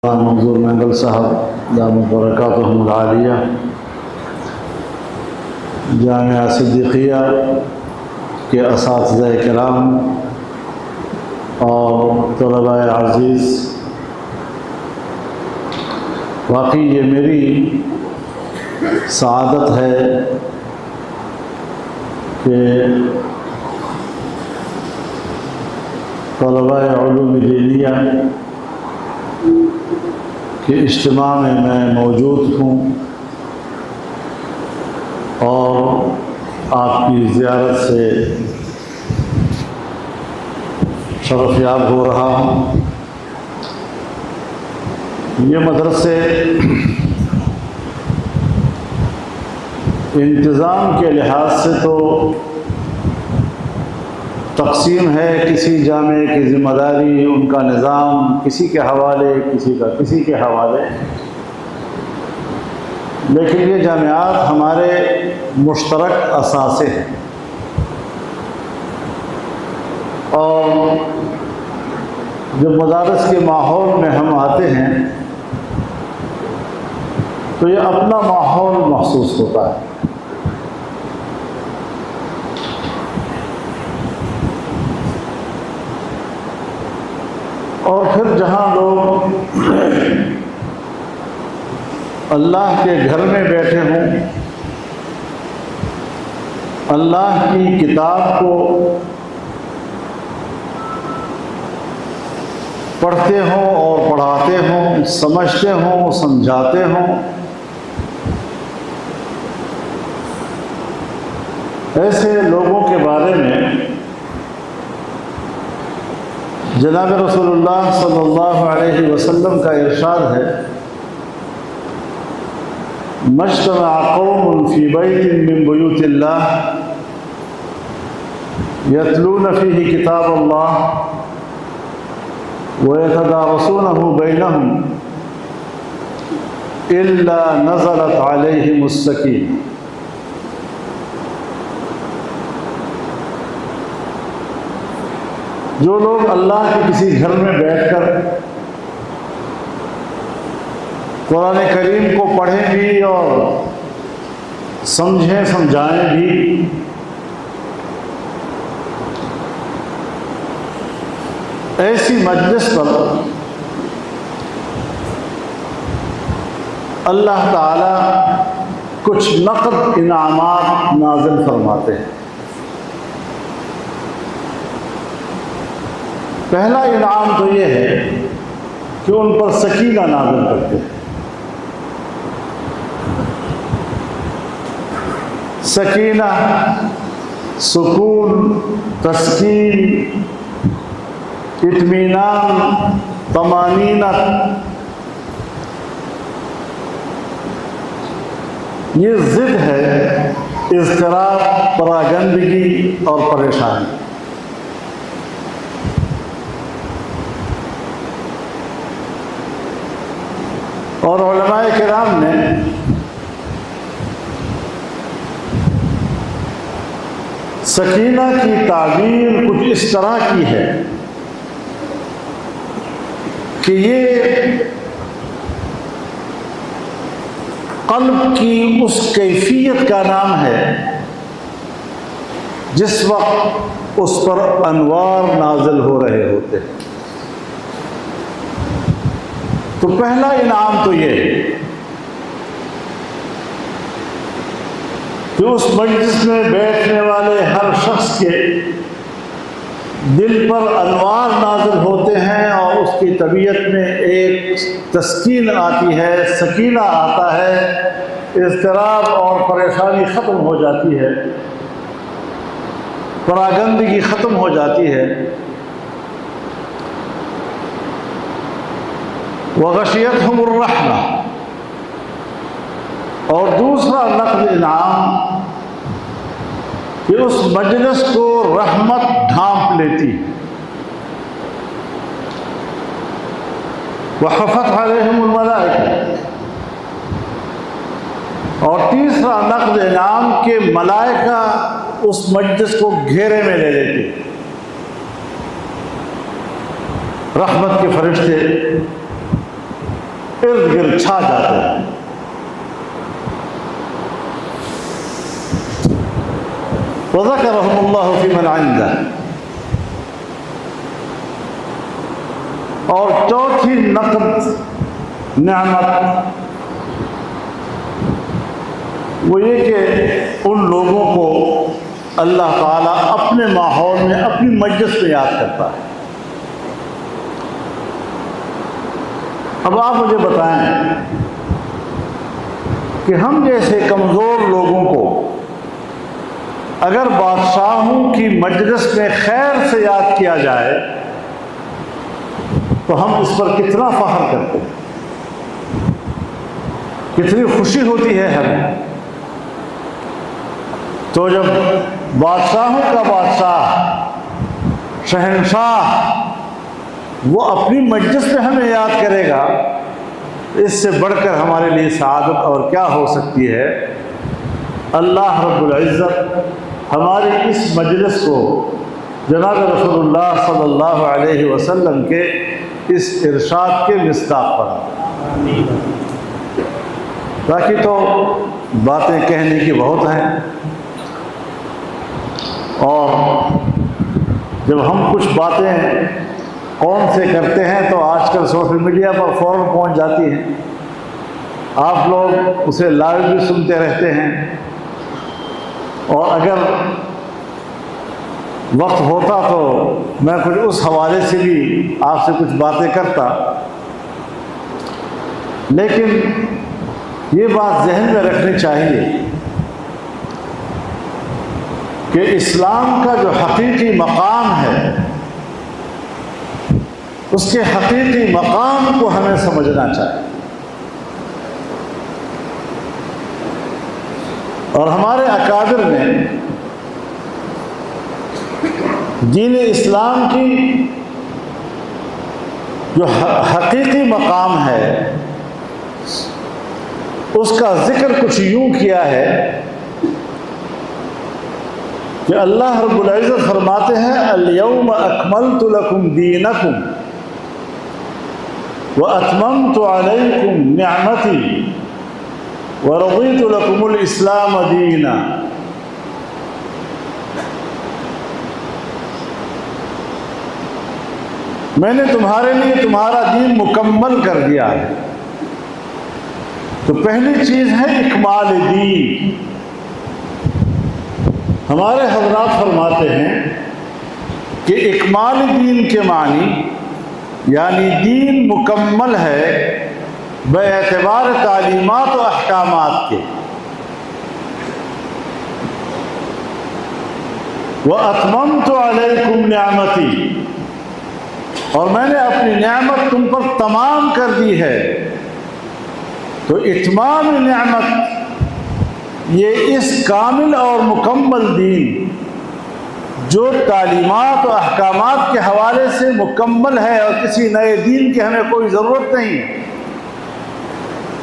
منظور مینگل صاحب دامت برکاتہم العالیہ، جامعہ صدیقیہ کے اساتذہ کرام اور طلباء عزیز، واقعی یہ میری سعادت ہے کہ طلباء علوم دینیہ کہ اجتماع میں موجود ہوں اور آپ کی زیارت سے شرف یاب ہو رہا ہوں۔ یہ مدرسے انتظام کے لحاظ سے تو تقسیم ہے، کسی جامعے کی ذمہ داری، ان کا نظام کسی کے حوالے، کسی کا کسی کے حوالے، لیکن یہ جامعات ہمارے مشترک اثاثے ہیں اور جب مدارس کے ماحول میں ہم آتے ہیں تو یہ اپنا ماحول محسوس ہوتا ہے۔ اور پھر جہاں لوگ اللہ کے گھر میں بیٹھے ہوں، اللہ کی کتاب کو پڑھتے ہوں اور پڑھاتے ہوں، سمجھتے ہوں، سمجھاتے ہوں، ایسے لوگوں کے بارے میں جناب رسول اللہ صلی اللہ علیہ وسلم کا ارشاد ہے، مجتمع قوم فی بیت من بیوت اللہ یتلون فیہ کتاب اللہ ویتدارسونہ بینہم الا نزلت علیہم السکینہ۔ جو لوگ اللہ کے کسی گھر میں بیٹھ کر قرآن کریم کو پڑھیں بھی اور سمجھیں سمجھائیں بھی، ایسی مجلس پر اللہ تعالی کچھ نقد انعامات نازل فرماتے ہیں۔ پہلا انعام تو یہ ہے کہ ان پر سکینہ نازل کرتے ہیں۔ سکینہ، سکون، تسکین، اطمینان، طمانینت، یہ ضد ہے اضطراب، پراگندگی اور پریشانی۔ اور علماء کرام نے سکینہ کی تعبیر کچھ اس طرح کی ہے کہ یہ قلب کی اس کیفیت کا نام ہے جس وقت اس پر انوار نازل ہو رہے ہوتے ہیں۔ تو پہلا انعام تو یہ کہ اس مجلس میں بیٹھنے والے ہر شخص کے دل پر انوار نازل ہوتے ہیں اور اس کی طبیعت میں ایک تسکین آتی ہے، سکینہ آتا ہے، اضطراب اور پریشانی ختم ہو جاتی ہے، پراگندگی ختم ہو جاتی ہے۔ وغشیتہم الرحمہ۔ اور دوسرا نقد انعام کہ اس مجلس کو رحمت ڈھانپ لیتی، وحفت علیہم الملائکہ۔ اور تیسرا نقد انعام کہ ملائکہ اس مجلس کو گھیرے میں لے لیتے، رحمت کے فرشتے ارد گرد چھا جاتے ہیں۔ وَذَكَرَهُمُ اللَّهُ فِي مَنْ عِنْدَهُ۔ اور چوتھی نقد نعمت وہ یہ کہ ان لوگوں کو اللہ تعالیٰ اپنے ماحول میں، اپنی مجلس میں یاد کرتا ہے۔ اب آپ مجھے بتائیں کہ ہم جیسے کمزور لوگوں کو اگر بادشاہوں کی مجلس میں خیر سے یاد کیا جائے تو ہم اس پر کتنا فخر کرتے ہیں، کتنی خوشی ہوتی ہے ہمیں۔ تو جب بادشاہوں کا بادشاہ، شہنشاہ، وہ اپنی مجلس میں ہمیں یاد کرے گا، اس سے بڑھ کر ہمارے لیے سعادت اور کیا ہو سکتی ہے۔ اللہ رب العزت ہماری اس مجلس کو جناب رسول اللہ صلی اللہ علیہ وسلم کے اس ارشاد کے مصداق پر، باقی تو باتیں کہنے کی بہت ہیں، اور جب ہم کچھ باتیں کون سے کرتے ہیں تو آج کل سوشل میڈیا پر فوراً پہنچ جاتی ہیں، آپ لوگ اسے لائیو بھی سنتے رہتے ہیں، اور اگر وقت ہوتا تو میں کچھ اس حوالے سے بھی آپ سے کچھ باتیں کرتا، لیکن یہ بات ذہن میں رکھنی چاہیے کہ اسلام کا جو حقیقی مقام ہے، اس کے حقیقی مقام کو ہمیں سمجھنا چاہیے، اور ہمارے اکابر نے دین اسلام کی جو حقیقی مقام ہے اس کا ذکر کچھ یوں کیا ہے کہ اللہ رب العزت فرماتے ہیں الیوم اکملت لکم دینکم واتممت علیکم نعمتی ورضیت لکم الاسلام دینا۔ میں نے تمہارے لیے تمہارا دین مکمل کر دیا ہے۔ تو پہلی چیز ہے اکمال دین۔ ہمارے حضرات فرماتے ہیں کہ اکمال دین کے معنی یعنی دین مکمل ہے بے اعتبار تعلیمات و احکامات کے۔ وَأَتْمَمْتُ عَلَيْكُمْ نِعْمَتِي، اور میں نے اپنی نعمت تم پر تمام کر دی ہے۔ تو اتمام نعمت یہ اس کامل اور مکمل دین جو تعلیمات و احکامات کے حوالے سے مکمل ہے اور کسی نئے دین کی ہمیں کوئی ضرورت نہیں ہے،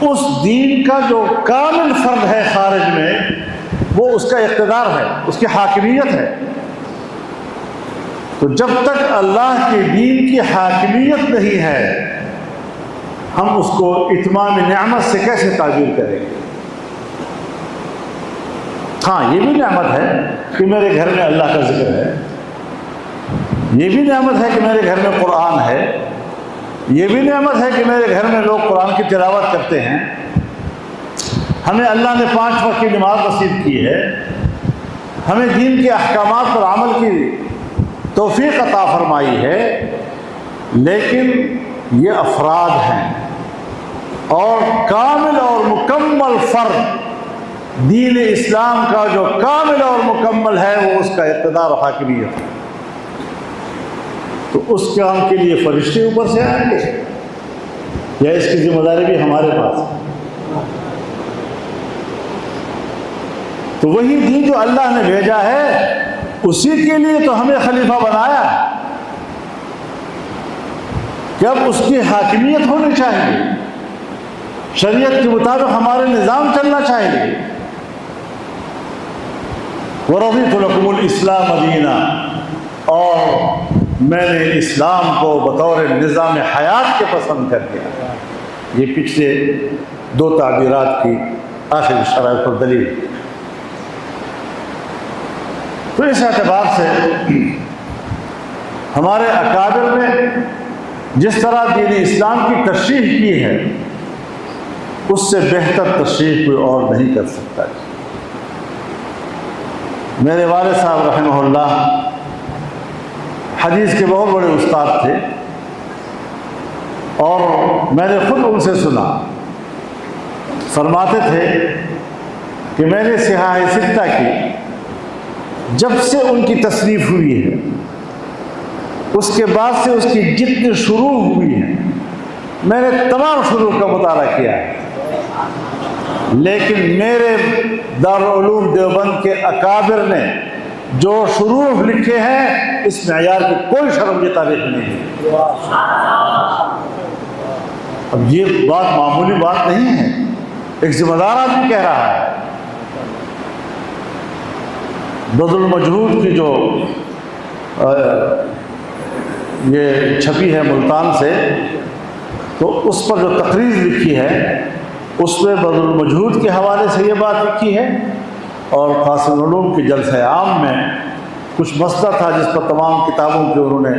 اس دین کا جو کامل فرد ہے خارج میں وہ اس کا اقتدار ہے، اس کی حاکمیت ہے۔ تو جب تک اللہ کے دین کی حاکمیت نہیں ہے ہم اس کو اتمام نعمت سے کیسے تعبیر کریں گے؟ ہاں، یہ بھی نعمت ہے کہ میرے گھر میں اللہ کا ذکر ہے، یہ بھی نعمت ہے کہ میرے گھر میں قرآن ہے، یہ بھی نعمت ہے کہ میرے گھر میں لوگ قرآن کی تلاوت کرتے ہیں، ہمیں اللہ نے 5 وقت کی نماز نصیب کی ہے، ہمیں دین کے احکامات پر عمل کی توفیق عطا فرمائی ہے، لیکن یہ افراد ہیں، اور کامل اور مکمل فرد دین اسلام کا جو کامل اور مکمل ہے وہ اس کا اقتدار و حاکمیت ہے۔ تو اس کام کے لیے فرشتے اوپر سے آئیں گے یا اس کی ذمہ داری بھی ہمارے پاس ہے؟ تو وہی دین جو اللہ نے بھیجا ہے اسی کے لیے تو ہمیں خلیفہ بنایا کہ اب اس کی حاکمیت ہونی چاہیے، شریعت کے مطابق ہمارے نظام چلنا چاہیے۔ وَرَضِيتُ لَكُمُ الْإِسْلَامَ دِينًا، اور میں نے اسلام کو بطور نظام حیات کے پسند کر دیا۔ یہ پچھلے 2 تعبیرات کی آخری شرائط پر دلیل۔ تو اس اعتبار سے ہمارے اکابر نے جس طرح دین اسلام کی تشریح کی ہے اس سے بہتر تشریح کوئی اور نہیں کر سکتا۔ میرے والد صاحب رحمہ اللہ حدیث کے بہت بڑے استاد تھے، اور میں نے خود ان سے سنا، فرماتے تھے کہ میں نے صحاح ستہ کی جب سے ان کی تصنیف ہوئی ہے اس کے بعد سے اس کی جتنی شروع ہوئی ہے میں نے تمام شروع کا مطالعہ کیا ہے، لیکن میرے دارالعلوم دیوبند کے اکابر نے جو شروع لکھے ہیں اس معیار کی کوئی شرم یہ تاریخ نہیں ہے۔ اب یہ بات معمولی بات نہیں ہے، ایک ذمہ دار آدمی کہہ رہا ہے۔ بذل المجہود کی جو یہ چھپی ہے ملتان سے، تو اس پر جو تقریر لکھی ہے اس میں بذل المجہود کے حوالے سے یہ بات لکھی ہے، اور قاسم العلوم کے جلسہ عام میں کچھ مسئلہ تھا جس پر تمام کتابوں کے انہوں نے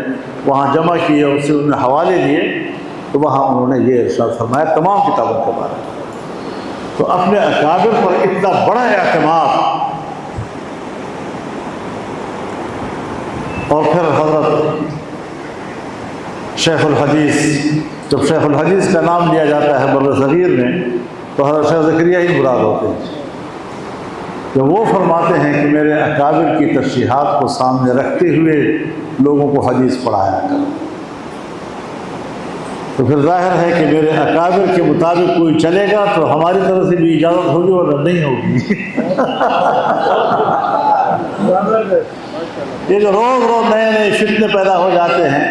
وہاں جمع کیے اور اسے انہوں نے حوالے دیے، تو وہاں انہوں نے یہ ارشاد فرمایا تمام کتابوں کے بارے میں۔ تو اپنے اکابر پر اتنا بڑا اعتماد، اور پھر حضرت شیخ الحدیث، جب شیخ الحدیث کا نام لیا جاتا ہے بر صغیر میں تو حضرت شیخ زکریا ہی مراد ہوتے ہیں، تو وہ فرماتے ہیں کہ میرے اکابر کی ترشیحات کو سامنے رکھتے ہوئے لوگوں کو حدیث پڑھایا کرو۔ تو پھر ظاہر ہے کہ میرے اکابر کے مطابق کوئی چلے گا تو ہماری طرف سے بھی اجازت ہوگی اور نہیں ہوگی۔ یہ جو روز روز نئے نئے فتنے پیدا ہو جاتے ہیں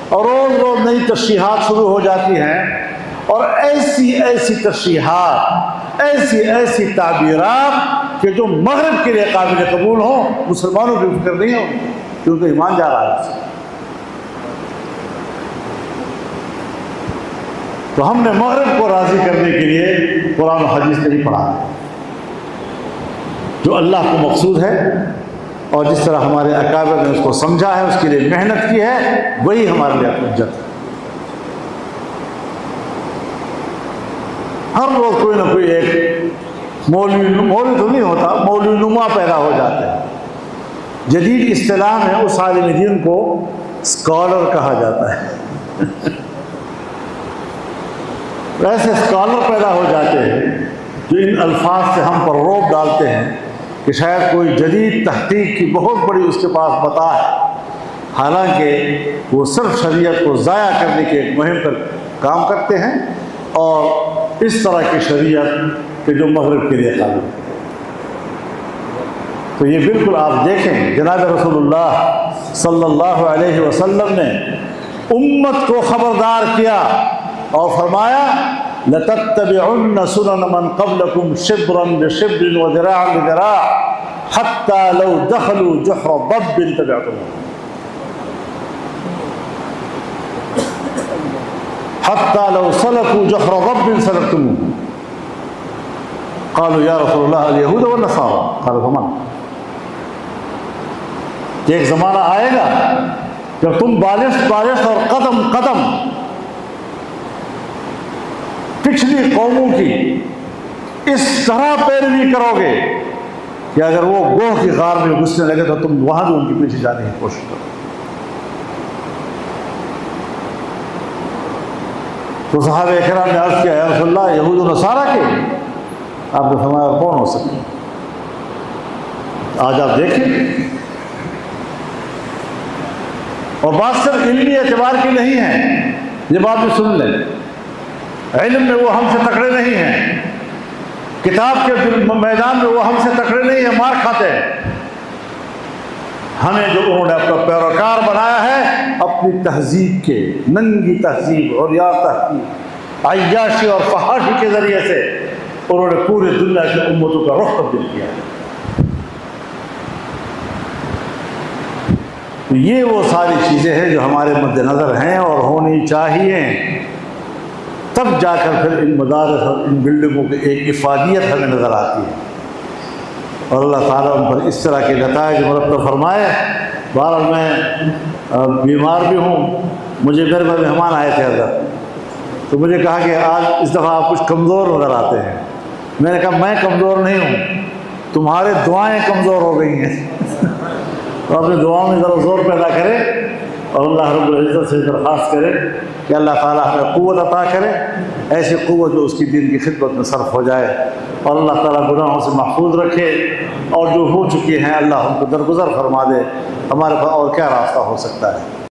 اور روز روز نئی تشریحات شروع ہو جاتی ہیں، اور ایسی ایسی تشریحات، ایسی ایسی تعبیرات کہ جو مغرب کے لیے قابل قبول ہوں، مسلمانوں کی فکر نہیں ہو، کیونکہ ایمان جا رہا ہے۔ تو ہم نے مغرب کو راضی کرنے کے لیے قرآن و حدیث نہیں پڑھا، جو اللہ کو مقصود ہے اور جس طرح ہمارے اکابر نے اس کو سمجھا ہے، اس کے لیے محنت کی ہے، وہی ہمارے لیے حجت ہے۔ ہر روز کوئی نہ کوئی ایک مولوی تو نہیں ہوتا، مولوی نما پیدا ہو جاتے ہیں۔ جدید اصطلاح میں اس عالم دین کو اسکالر کہا جاتا ہے۔ ایسے اسکالر پیدا ہو جاتے ہیں جو ان الفاظ سے ہم پر رعب ڈالتے ہیں کہ شاید کوئی جدید تحقیق کی بہت بڑی اس کے پاس بتا ہے، حالانکہ وہ صرف شریعت کو ضائع کرنے کے ایک مہم پر کام کرتے ہیں، اور اس طرح کی شریعت کہ جو مغرب کے لیے قابل ہے۔ تو یہ بالکل آپ دیکھیں، جناب رسول اللہ صلی اللہ علیہ وسلم نے امت کو خبردار کیا اور فرمایا لَتَتَّبِعُنَّ سُنَنَ مَنْ قَبْلَكُمْ شِبْرًا بِشِبْرٍ وَذِرَاعًا بِذِرَاعٍ حَتَّى لَوْ دَخَلُوا جُحْرَ ضَبٍّ تَبِعْتُمُوهُ حَتَّى لَوْ سَلَكُوا جُحْرَ ضَبٍّ سَلَكْتُمُوهُ قالوا یا رسول اللہ اليہود والنصارى قال فمن؟ کہ ایک زمانہ آئے گا جب تم بالشت اور قدم قدم پچھلی قوموں کی اس طرح پیروی کرو گے کہ اگر وہ گوہ کی غار میں گھسنے لگے تو تم وہاں بھی ان کے پیچھے جانے کی کوشش کرو۔ تو صحابہ کرام نے عرض کیا یا رسول اللہ یہود و نصارہ کے؟ آپ نے فرمایا کون ہو سکتے؟ آج آپ دیکھیں، اور بات صرف علمی اعتبار کی نہیں ہے، یہ بات بھی سن لیں، علم میں وہ ہم سے تکڑے نہیں ہیں، کتاب کے میدان میں وہ ہم سے تکڑے نہیں ہیں، مار کھاتے ہیں۔ ہمیں جو انہوں نے اپنا پیروکار بنایا ہے اپنی تہذیب کے، ننگی تہذیب اور یا تہذیب عیاشی اور فحاشی کے ذریعے سے انہوں نے پورے دنیا کی امتوں کا رخ تبدیل کیا ہے۔ یہ وہ ساری چیزیں ہیں جو ہمارے مد نظر ہیں اور ہونی چاہیے، تب تب جا کر پھر ان مدارس اور ان بلڈنگوں کی ایک افادیت ہمیں نظر آتی ہے، اور اللہ تعالیٰ ان پر اس طرح کے نتائج مرتب فرمائے۔ بہرحال میں بیمار بھی ہوں، مجھے میرے پاس مہمان آئے تھے حضرت، تو مجھے کہا کہ آج اس دفعہ آپ کچھ کمزور نظر آتے ہیں۔ میں نے کہا میں کمزور نہیں ہوں، تمہارے دعائیں کمزور ہو گئی ہیں۔ تو اپنی دعاؤں میں ذرا زور پیدا کرے اور اللہ رب العزت سے درخواست کرے کہ اللہ تعالیٰ ہمیں قوت عطا کرے، ایسی قوت جو اس کی دین کی خدمت میں صرف ہو جائے، اور اللہ تعالیٰ گناہوں سے محفوظ رکھے، اور جو ہو چکی ہیں اللہ ان کو درگزر فرما دے۔ ہمارے پاس اور کیا راستہ ہو سکتا ہے؟